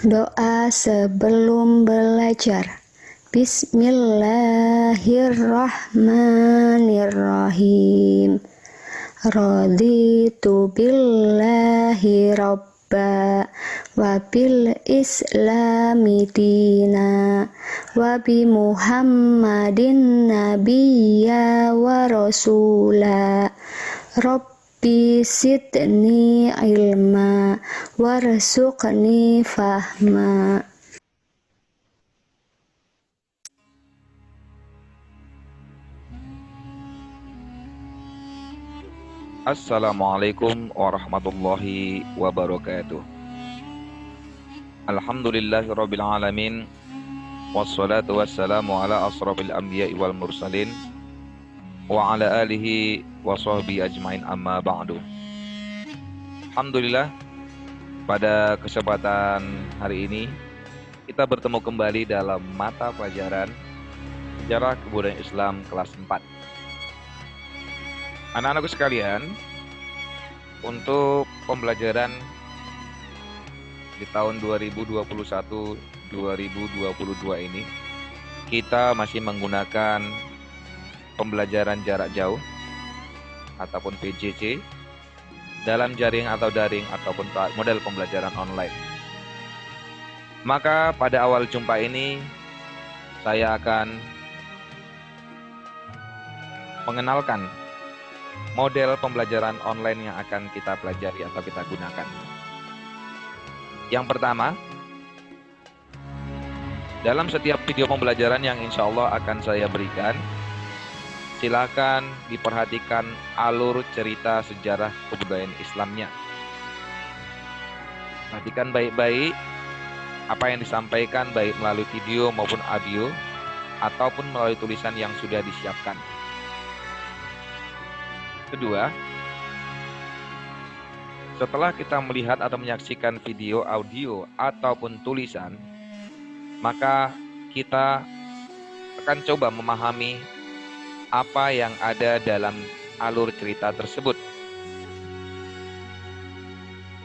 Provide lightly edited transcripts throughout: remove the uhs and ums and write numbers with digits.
Doa sebelum belajar. Bismillahirrahmanirrahim. Raditu billahi robba wa bil islami dina wa bi muhammadin nabiyya wa rasula. Rabbi sidni ilma warzuqni fahma. Assalamualaikum warahmatullahi wabarakatuh. Alhamdulillahirabbil alamin wassalatu wassalamu ala asrofil anbiya'i wal mursalin wa ala alihi wa sahbihi ajmain amma ba'du. Alhamdulillah, pada kesempatan hari ini kita bertemu kembali dalam mata pelajaran Sejarah Kebudayaan Islam kelas 4. Anak-anakku sekalian, untuk pembelajaran di tahun 2021-2022 ini, kita masih menggunakan pembelajaran jarak jauh ataupun PJJ dalam jaring atau daring ataupun model pembelajaran online. Maka pada awal jumpa ini, saya akan mengenalkan model pembelajaran online yang akan kita pelajari atau kita gunakan. Yang pertama, dalam setiap video pembelajaran yang insya Allah akan saya berikan, silakan diperhatikan alur cerita sejarah kebudayaan Islamnya. Perhatikan baik-baik apa yang disampaikan baik melalui video maupun audio ataupun melalui tulisan yang sudah disiapkan. Kedua, setelah kita melihat atau menyaksikan video, audio, ataupun tulisan, maka kita akan coba memahami apa yang ada dalam alur cerita tersebut.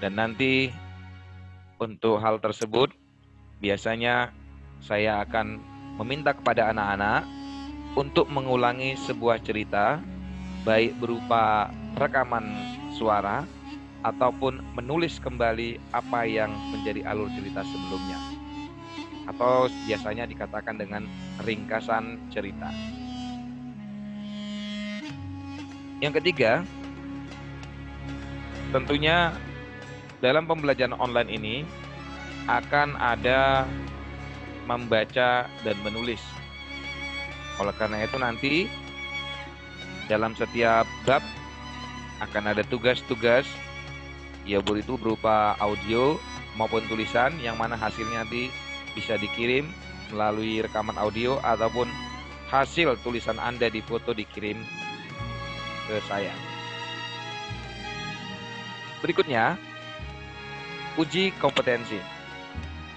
Dan nanti untuk hal tersebut, biasanya saya akan meminta kepada anak-anak untuk mengulangi sebuah cerita, baik berupa rekaman suara ataupun menulis kembali apa yang menjadi alur cerita sebelumnya, atau biasanya dikatakan dengan ringkasan cerita. Yang ketiga, tentunya dalam pembelajaran online ini akan ada membaca dan menulis. Oleh karena itu nanti dalam setiap bab akan ada tugas-tugas, ya itu berupa audio maupun tulisan, yang mana hasilnya nanti bisa dikirim melalui rekaman audio ataupun hasil tulisan Anda di foto dikirim ke saya. Berikutnya, uji kompetensi.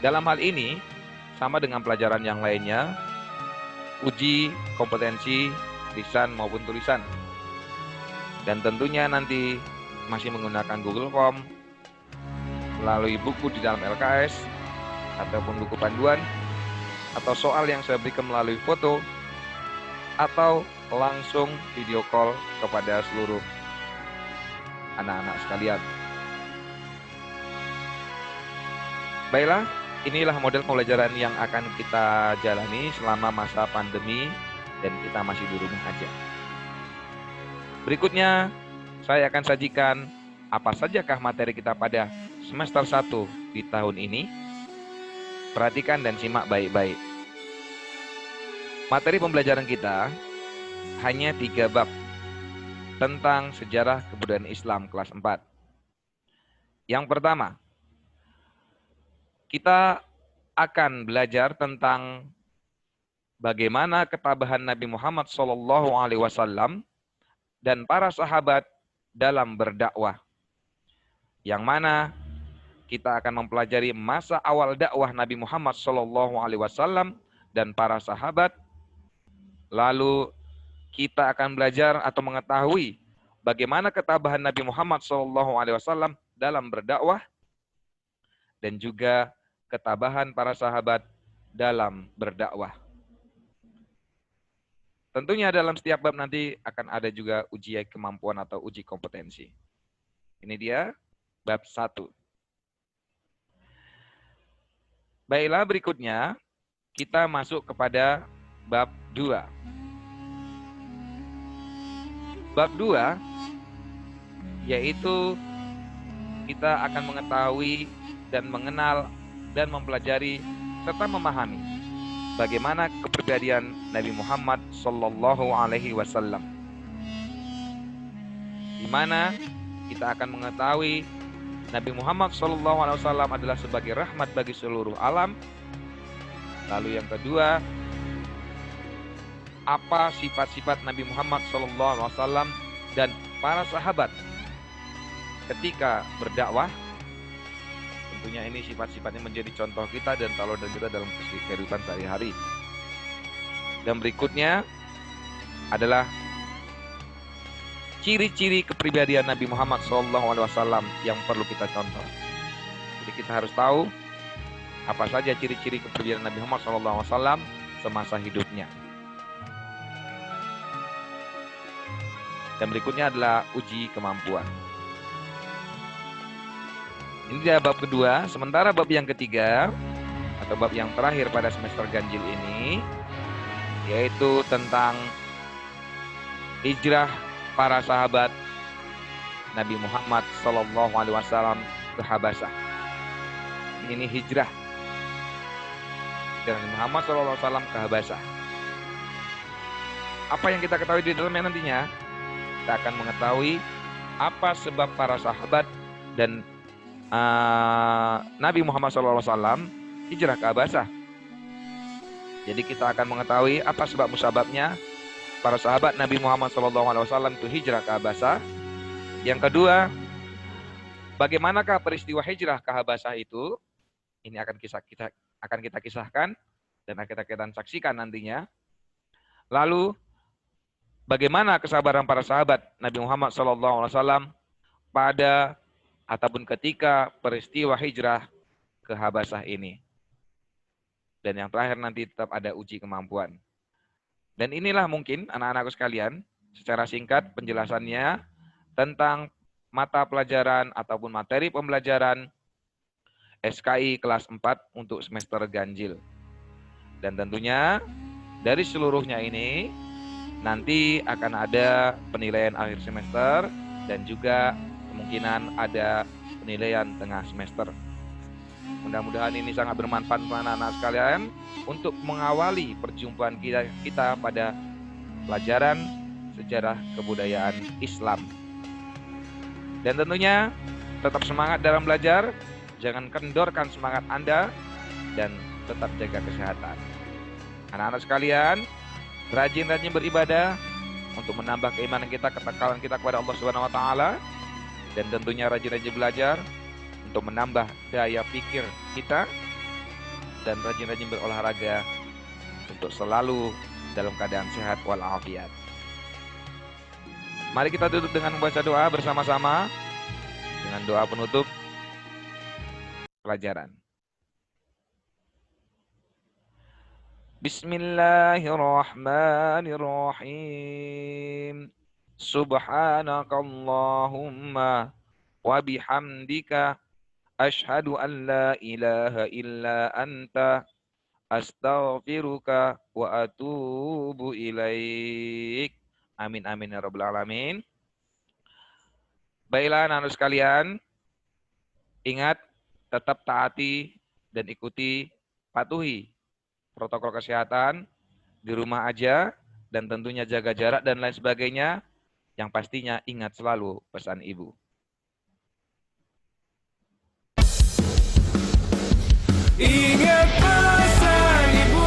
Dalam hal ini, sama dengan pelajaran yang lainnya, uji kompetensi lisan maupun tulisan. Dan tentunya nanti masih menggunakan Google Form, melalui buku di dalam LKS, ataupun buku panduan, atau soal yang saya berikan melalui foto, atau langsung video call kepada seluruh anak-anak sekalian. Baiklah, inilah model pembelajaran yang akan kita jalani selama masa pandemi dan kita masih di rumah aja. Berikutnya, saya akan sajikan apa sajakah materi kita pada semester 1 di tahun ini. Perhatikan dan simak baik-baik. Materi pembelajaran kita hanya 3 bab tentang sejarah kebudayaan Islam kelas 4. Yang pertama, kita akan belajar tentang bagaimana ketabahan Nabi Muhammad SAW dan para sahabat dalam berdakwah. Yang mana kita akan mempelajari masa awal dakwah Nabi Muhammad SAW dan para sahabat. Lalu kita akan belajar atau mengetahui bagaimana ketabahan Nabi Muhammad SAW dalam berdakwah, dan juga ketabahan para sahabat dalam berdakwah. Tentunya dalam setiap bab nanti akan ada juga uji kemampuan atau uji kompetensi. Ini dia bab 1. Baiklah, berikutnya kita masuk kepada bab 2. Bab 2 yaitu kita akan mengetahui dan mengenal dan mempelajari serta memahami bagaimana kepribadian Nabi Muhammad Sallallahu Alaihi Wasallam, di mana kita akan mengetahui Nabi Muhammad Sallallahu Alaihi Wasallam adalah sebagai rahmat bagi seluruh alam. Lalu yang kedua, apa sifat-sifat Nabi Muhammad Sallallahu Alaihi Wasallam dan para sahabat ketika berdakwah. Tentunya ini sifat-sifatnya menjadi contoh kita dan teladan kita dalam kehidupan sehari-hari. Dan berikutnya adalah ciri-ciri kepribadian Nabi Muhammad SAW yang perlu kita contoh. Jadi kita harus tahu apa saja ciri-ciri kepribadian Nabi Muhammad SAW semasa hidupnya. Dan berikutnya adalah uji kemampuan. Ini dia bab kedua. Sementara bab yang ketiga atau bab yang terakhir pada semester ganjil ini yaitu tentang hijrah para sahabat Nabi Muhammad SAW ke Habasyah. Ini hijrah dari Nabi Muhammad SAW ke Habasyah. Apa yang kita ketahui di dalamnya nantinya? Kita akan mengetahui apa sebab para sahabat dan Nabi Muhammad SAW hijrah ke Habasyah. Jadi kita akan mengetahui apa sebab musababnya para sahabat Nabi Muhammad SAW itu hijrah ke Habasyah. Yang kedua, bagaimanakah peristiwa hijrah ke Habasyah itu? Ini akan kita kisahkan dan akan kita saksikan nantinya. Lalu, bagaimana kesabaran para sahabat Nabi Muhammad SAW pada ataupun ketika peristiwa hijrah ke Habasyah ini. Dan yang terakhir nanti tetap ada uji kemampuan. Dan inilah mungkin anak-anakku sekalian, secara singkat penjelasannya tentang mata pelajaran ataupun materi pembelajaran SKI kelas 4 untuk semester ganjil. Dan tentunya dari seluruhnya ini nanti akan ada penilaian akhir semester dan juga kemungkinan ada penilaian tengah semester. Mudah-mudahan ini sangat bermanfaat untuk anak-anak sekalian untuk mengawali perjumpaan kita pada pelajaran sejarah kebudayaan Islam. Dan tentunya tetap semangat dalam belajar, jangan kendorkan semangat Anda, dan tetap jaga kesehatan. Anak-anak sekalian, rajin-rajin beribadah untuk menambah keimanan kita, ketakalan kita kepada Allah Subhanahu wa taala. Dan tentunya rajin-rajin belajar untuk menambah daya pikir kita dan rajin-rajin berolahraga untuk selalu dalam keadaan sehat walafiat. Mari kita duduk dengan membaca doa bersama-sama dengan doa penutup pelajaran. Bismillahirrahmanirrahim. Subhanakallahumma wa bihamdika asyhadu an la ilaha illa anta astaghfiruka wa atubu ilaik. Amin amin ya rabbal alamin. Baiklah anak-anak sekalian, ingat tetap taati dan ikuti, patuhi protokol kesehatan di rumah aja dan tentunya jaga jarak dan lain sebagainya. Yang pastinya ingat selalu pesan ibu. Ingat pesan ibu,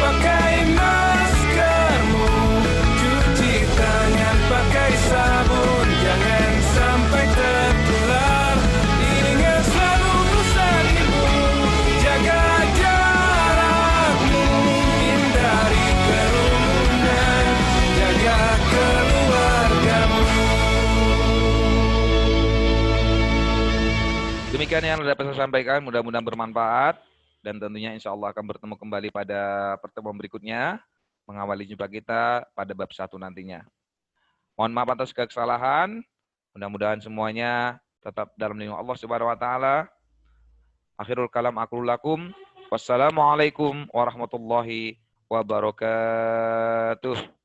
pakai maskermu, cuci tangan pakai sabun, jangan sampai tertular. Ingat selalu pesan ibu, jaga jarakmu, hindari kerumunan, jaga keluargamu. Demikian demikian yang dapat saya sampaikan, mudah-mudahan bermanfaat. Dan tentunya insya Allah akan bertemu kembali pada pertemuan berikutnya, mengawali jumpa kita pada bab 1 nantinya. Mohon maaf atas kesalahan, mudah-mudahan semuanya tetap dalam lindungan Allah Subhanahu wa taala. Akhirul kalam aqulu lakum. Wassalamualaikum warahmatullahi wabarakatuh.